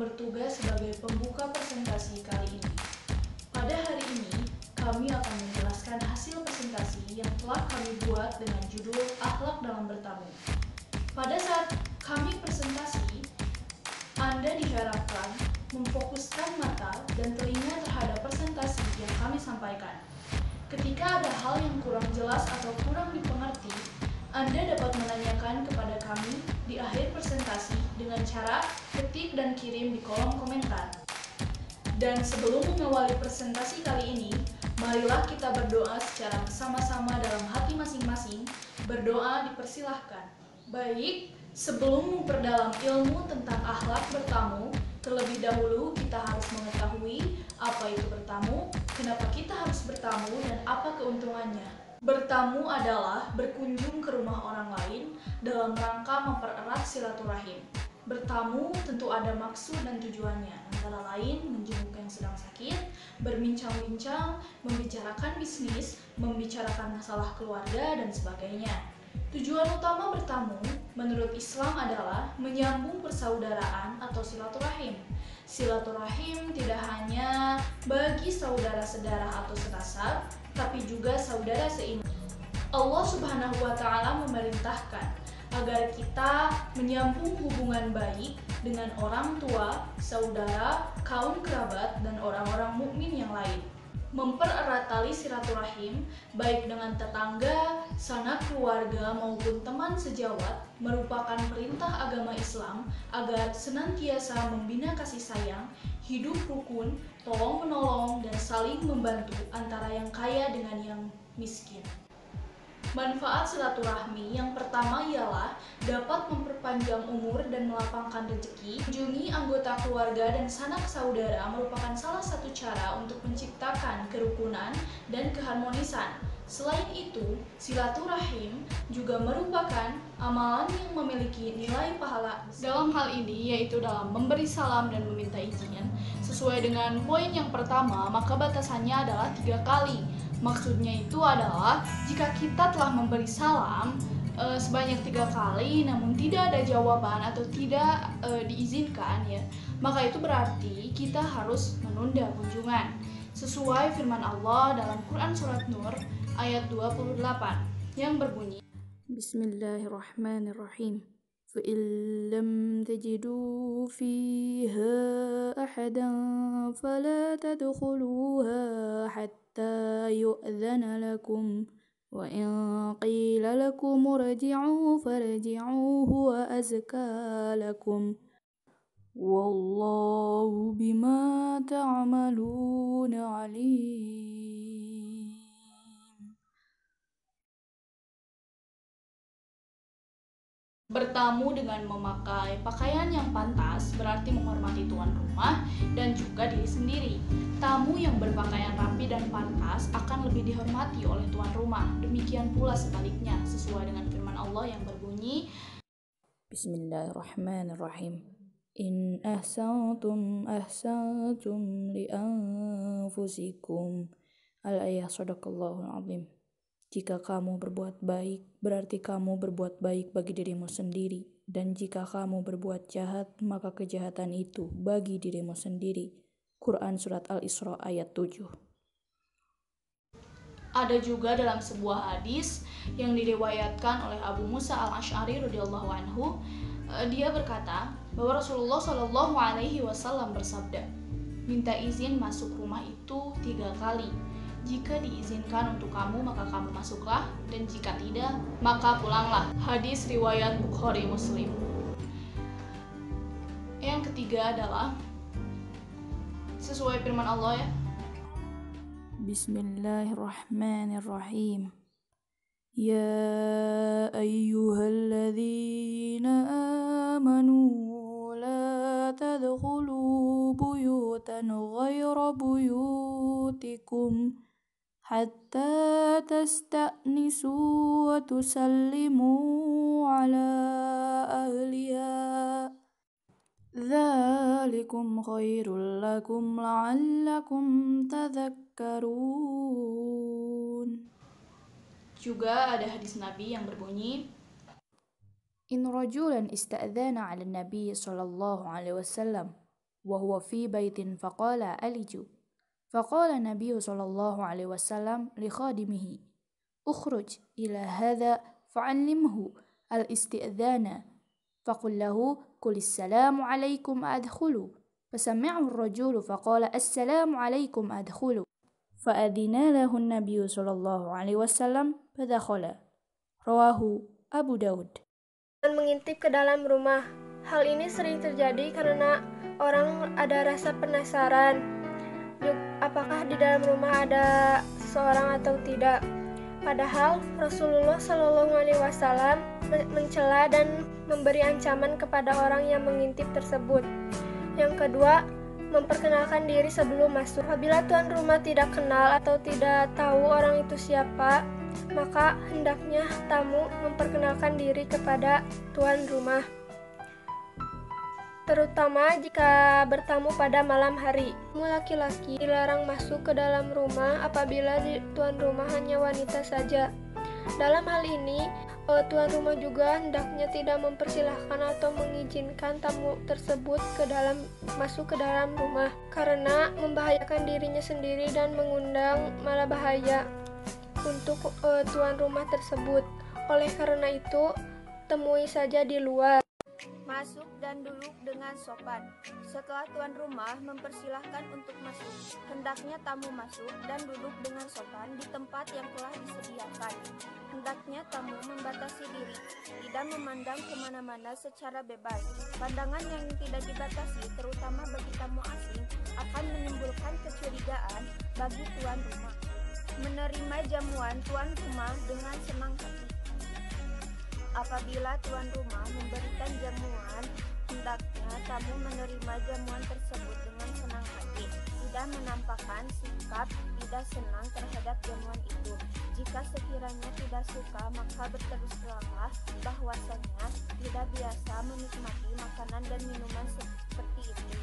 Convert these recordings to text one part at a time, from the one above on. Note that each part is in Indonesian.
bertugas sebagai pembuka presentasi kali ini. Pada hari ini, kami akan menjelaskan hasil presentasi yang telah kami buat dengan judul Akhlak dalam Bertamu. Pada saat kami presentasi, Anda diharapkan memfokuskan mata dan telinga terhadap presentasi yang kami sampaikan. Ketika ada hal yang kurang jelas atau kurang dimengerti, Anda dapat menanyakan kepada kami di akhir presentasi dengan cara ketik dan kirim di kolom komentar. Dan sebelum mengawali presentasi kali ini, marilah kita berdoa secara bersama-sama dalam hati masing-masing. Berdoa dipersilahkan. Baik, sebelum memperdalam ilmu tentang akhlak bertamu, terlebih dahulu kita harus mengetahui apa itu bertamu, kenapa kita harus bertamu, dan apa keuntungannya. Bertamu adalah berkunjung ke rumah orang lain dalam rangka mempererat silaturahim. Bertamu tentu ada maksud dan tujuannya, antara lain menjenguk yang sedang sakit, berbincang-bincang, membicarakan bisnis, membicarakan masalah keluarga, dan sebagainya. Tujuan utama bertamu menurut Islam adalah menyambung persaudaraan atau silaturahim. Silaturahim tidak hanya bagi saudara sedarah atau senasab, tapi juga saudara seiman. Allah Subhanahu wa Ta'ala memerintahkan agar kita menyambung hubungan baik dengan orang tua, saudara, kaum kerabat, dan orang-orang mukmin yang lain. Mempererat tali silaturahim baik dengan tetangga, sanak keluarga maupun teman sejawat merupakan perintah agama Islam agar senantiasa membina kasih sayang, hidup rukun, tolong-menolong, dan saling membantu antara yang kaya dengan yang miskin. Manfaat silaturahmi yang pertama ialah dapat memperpanjang umur dan melapangkan rezeki. Mengunjungi anggota keluarga dan sanak saudara merupakan salah satu cara untuk menciptakan kerukunan dan keharmonisan. Selain itu, silaturahim juga merupakan amalan yang memiliki nilai pahala dalam hal ini, yaitu dalam memberi salam dan meminta izin. Sesuai dengan poin yang pertama, maka batasannya adalah 3 kali. Maksudnya itu adalah jika kita telah memberi salam sebanyak 3 kali namun tidak ada jawaban atau tidak diizinkan, ya, maka itu berarti kita harus menunda kunjungan. Sesuai firman Allah dalam Quran Surat Nur ayat 28 yang berbunyi, Bismillahirrahmanirrahim. فَإِن لَّمْ تَجِدُوا فِيهَا أَحَدًا فَلَا تَدْخُلُوهَا حَتَّى يُؤْذَنَ لَكُمْ وَإِن قِيلَ لَكُمُ ارْجِعُوا فَارْجِعُوا هُوَ أَزْكَىٰ لَكُمْ وَاللَّهُ بِمَا تَعْمَلُونَ عَلِيمٌ. Bertamu dengan memakai pakaian yang pantas berarti menghormati tuan rumah dan juga diri sendiri. Tamu yang berpakaian rapi dan pantas akan lebih dihormati oleh tuan rumah. Demikian pula sebaliknya, sesuai dengan firman Allah yang berbunyi, Bismillahirrahmanirrahim. In ahsantum ahsantum li anfusikum. Al-ayah sadaqallahul azim. Jika kamu berbuat baik, berarti kamu berbuat baik bagi dirimu sendiri. Dan jika kamu berbuat jahat, maka kejahatan itu bagi dirimu sendiri. Quran Surat Al-Isra ayat 7. Ada juga dalam sebuah hadis yang diriwayatkan oleh Abu Musa Al-Asy'ari radhiyallahu anhu, dia berkata bahwa Rasulullah Shallallahu alaihi wasallam bersabda, minta izin masuk rumah itu 3 kali. Jika diizinkan untuk kamu, maka kamu masuklah, dan jika tidak, maka pulanglah. Hadis riwayat Bukhari Muslim. Yang ketiga adalah sesuai firman Allah, ya. Bismillahirrahmanirrahim. Ya ayyuhalladzina amanu la tadkhulu buyutan ghaira buyutikum hatta tasta'nisu wa tusallimu ala ahliha. Dzalikum khairul lakum la'allakum tadhakkarun. Juga ada hadis Nabi yang berbunyi, In rajulan ista'dzana 'ala Nabi sallallahu alaihi wasallam وهو في بيت فقال ألج. فقال النبي صلى الله عليه وسلم لخادمه: اخرج إلى هذا فعلمه الاستئذان، فقل له: قل السلام عليكم أدخلوا. فسمعه الرجل فقال: السلام عليكم أدخلوا. فأذن له النبي صلى الله عليه وسلم فدخل. رواه Abu Daud. Mengintip ke dalam rumah. Hal ini sering terjadi karena orang ada rasa penasaran, apakah di dalam rumah ada seseorang atau tidak. Padahal Rasulullah Shallallahu Alaihi Wasallam mencela dan memberi ancaman kepada orang yang mengintip tersebut. Yang kedua, memperkenalkan diri sebelum masuk. Apabila tuan rumah tidak kenal atau tidak tahu orang itu siapa, maka hendaknya tamu memperkenalkan diri kepada tuan rumah, terutama jika bertamu pada malam hari. Tamu laki-laki dilarang masuk ke dalam rumah apabila tuan rumah hanya wanita saja. Dalam hal ini, tuan rumah juga hendaknya tidak mempersilahkan atau mengizinkan tamu tersebut masuk ke dalam rumah, karena membahayakan dirinya sendiri dan mengundang malah bahaya untuk tuan rumah tersebut. Oleh karena itu, temui saja di luar. Masuk dan duduk dengan sopan. Setelah tuan rumah mempersilahkan untuk masuk, hendaknya tamu masuk dan duduk dengan sopan di tempat yang telah disediakan. Hendaknya tamu membatasi diri, tidak memandang kemana-mana secara bebas. Pandangan yang tidak dibatasi, terutama bagi tamu asing, akan menimbulkan kecurigaan bagi tuan rumah. Menerima jamuan tuan rumah dengan senang hati. Apabila tuan rumah memberikan jamuan, hendaknya tamu menerima jamuan tersebut dengan senang hati, tidak menampakkan sikap tidak senang terhadap jamuan itu. Jika sekiranya tidak suka, maka berterus teranglah bahwasanya tidak biasa menikmati makanan dan minuman seperti itu.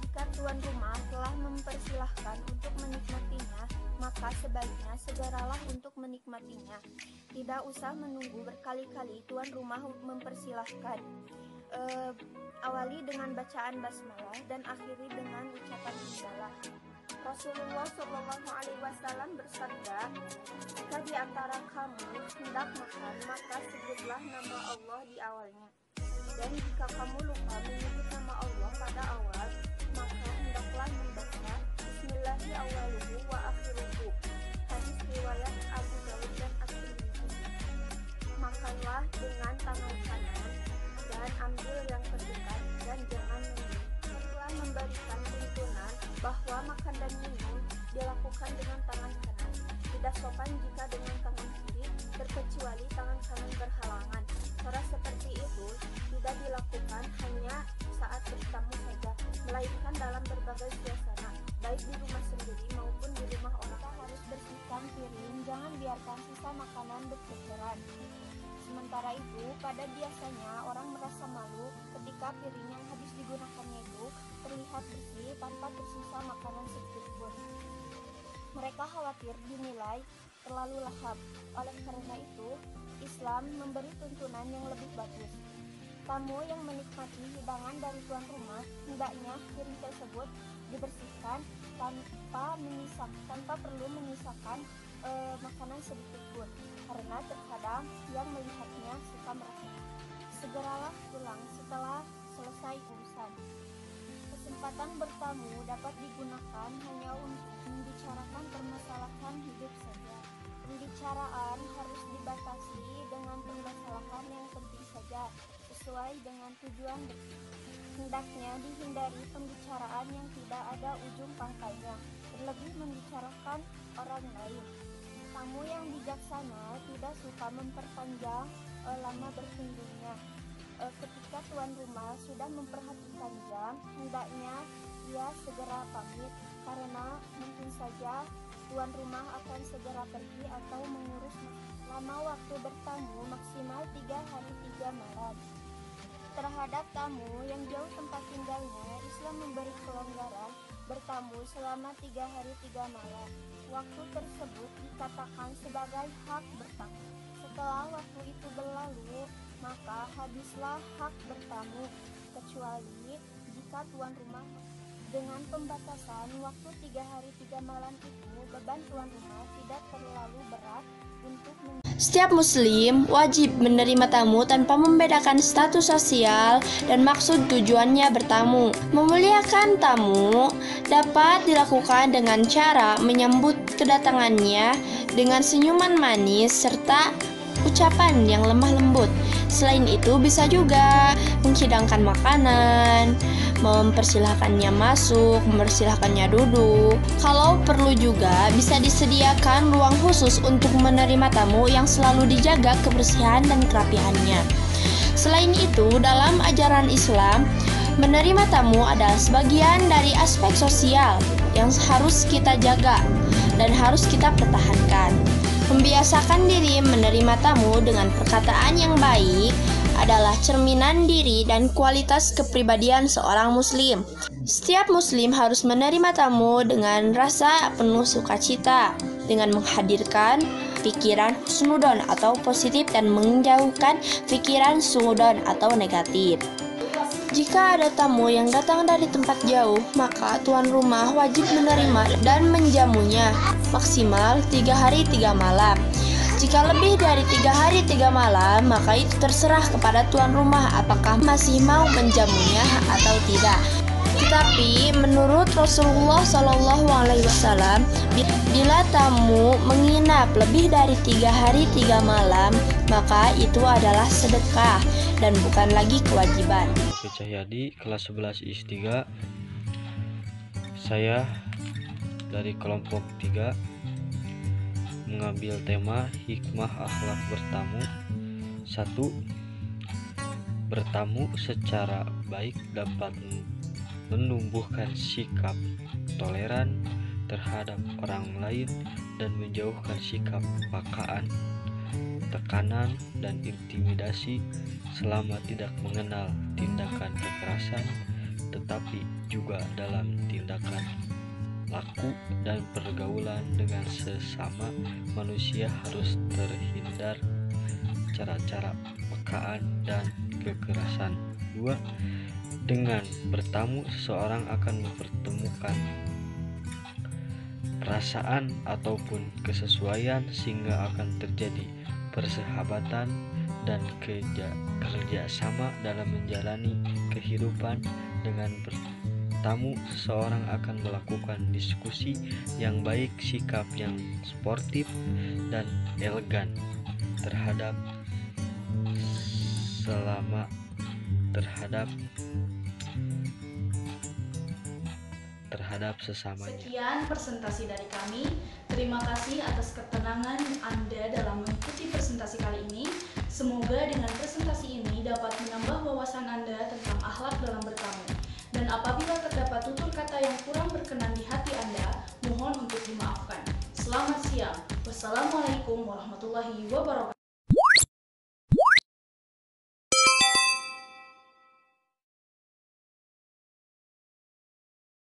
Jika tuan rumah telah mempersilahkan untuk menikmatinya, maka sebaiknya segeralah untuk menikmatinya. Tidak usah menunggu berkali-kali tuan rumah mempersilahkan. Awali dengan bacaan basmalah dan akhiri dengan ucapan hamdalah. Rasulullah Shallallahu Alaihi Wasallam bersabda, jika di antara kamu hendak makan, maka sebutlah nama Allah di awalnya. Dan jika kamu lupa menyebut nama Allah pada awal, maka hendaklah membaca Bismillahi awwaluhu wa akhiruhu. Hadis riwayat Abu Daud dan At-Tirmidzi. Makanlah dengan tangan kanan dan ambil yang terdekat dan jangan menggigit. Setelah memberikan tuntunan bahwa makan dan minum dilakukan dengan tangan kanan, tidak sopan jika dengan tangan kiri, terkecuali tangan kanan berhalangan. Cara seperti itu tidak dilakukan hanya saat bertamu saja, melainkan dalam berbagai suasana, baik di rumah sendiri maupun di rumah orang. Kita harus bersihkan piring, jangan biarkan sisa makanan berceceran. Sementara itu, pada biasanya orang merasa malu ketika piring yang habis digunakannya itu terlihat bersih tanpa tersisa makanan sedikit pun. Mereka khawatir dinilai terlalu lahap. Oleh karena itu, Islam memberi tuntunan yang lebih bagus. Tamu yang menikmati hidangan dari tuan rumah, hendaknya piring tersebut dibersihkan tanpa perlu menyisakan makanan sedikit pun, karena terkadang yang melihatnya suka merasa. Segeralah pulang setelah selesai urusan. Kesempatan bertamu dapat digunakan hanya untuk membicarakan permasalahan hidup saja. Pembicaraan harus dibatasi dengan permasalahan yang penting saja, sesuai dengan tujuan bersama. Hendaknya dihindari pembicaraan yang tidak ada ujung pangkalnya, terlebih membicarakan orang lain. Tamu yang bijaksana tidak suka memperpanjang lama berkunjungnya. Ketika tuan rumah sudah memperhatikan jam, hendaknya ia segera pamit, karena mungkin saja tuan rumah akan segera pergi atau mengurus. Lama waktu bertamu maksimal 3 hari 3 malam. Terhadap tamu yang jauh tempat tinggalnya, Islam memberi kelonggaran bertamu selama 3 hari 3 malam. Waktu tersebut dikatakan sebagai hak bertamu. Setelah waktu itu berlalu, maka habislah hak bertamu, kecuali jika tuan rumah Dengan pembatasan waktu 3 hari 3 malam itu, beban tuan rumah tidak terlalu berat untuk Setiap muslim wajib menerima tamu tanpa membedakan status sosial dan maksud tujuannya bertamu. Memuliakan tamu dapat dilakukan dengan cara menyambut kedatangannya dengan senyuman manis serta ucapan yang lemah lembut. Selain itu bisa juga menghidangkan makanan, mempersilahkannya masuk, mempersilahkannya duduk. Kalau perlu juga bisa disediakan ruang khusus untuk menerima tamu yang selalu dijaga kebersihan dan kerapihannya. Selain itu, dalam ajaran Islam, menerima tamu adalah sebagian dari aspek sosial yang harus kita jaga dan harus kita pertahankan. Membiasakan diri menerima tamu dengan perkataan yang baik adalah cerminan diri dan kualitas kepribadian seorang muslim. Setiap muslim harus menerima tamu dengan rasa penuh sukacita, dengan menghadirkan pikiran husnudon atau positif dan menjauhkan pikiran suudon atau negatif. Jika ada tamu yang datang dari tempat jauh, maka tuan rumah wajib menerima dan menjamunya maksimal 3 hari 3 malam. Jika lebih dari 3 hari 3 malam, maka itu terserah kepada tuan rumah apakah masih mau menjamunya atau tidak. Tetapi menurut Rasulullah SAW, bila tamu menginap lebih dari 3 hari 3 malam, maka itu adalah sedekah dan bukan lagi kewajiban. Cahyadi, kelas 11 IS3. Saya dari kelompok 3 mengambil tema hikmah akhlak bertamu. 1. Bertamu secara baik dapat menumbuhkan sikap toleran terhadap orang lain dan menjauhkan sikap paksaan, tekanan, dan intimidasi selama tidak mengenal tindakan kekerasan, tetapi juga dalam tindakan laku dan pergaulan dengan sesama manusia harus terhindar cara-cara paksaan dan kekerasan. 2. Dengan bertamu, seseorang akan mempertemukan perasaan ataupun kesesuaian sehingga akan terjadi persahabatan dan kerjasama dalam menjalani kehidupan. Dengan bertamu, seseorang akan melakukan diskusi yang baik, sikap yang sportif dan elegan terhadap sesamanya. Sekian presentasi dari kami. Terima kasih atas ketenangan Anda dalam mengikuti presentasi kali ini. Semoga dengan presentasi ini dapat menambah wawasan Anda tentang akhlak dalam bertamu. Dan apabila terdapat tutur kata yang kurang berkenan di hati Anda, mohon untuk dimaafkan. Selamat siang. Wassalamualaikum warahmatullahi wabarakatuh.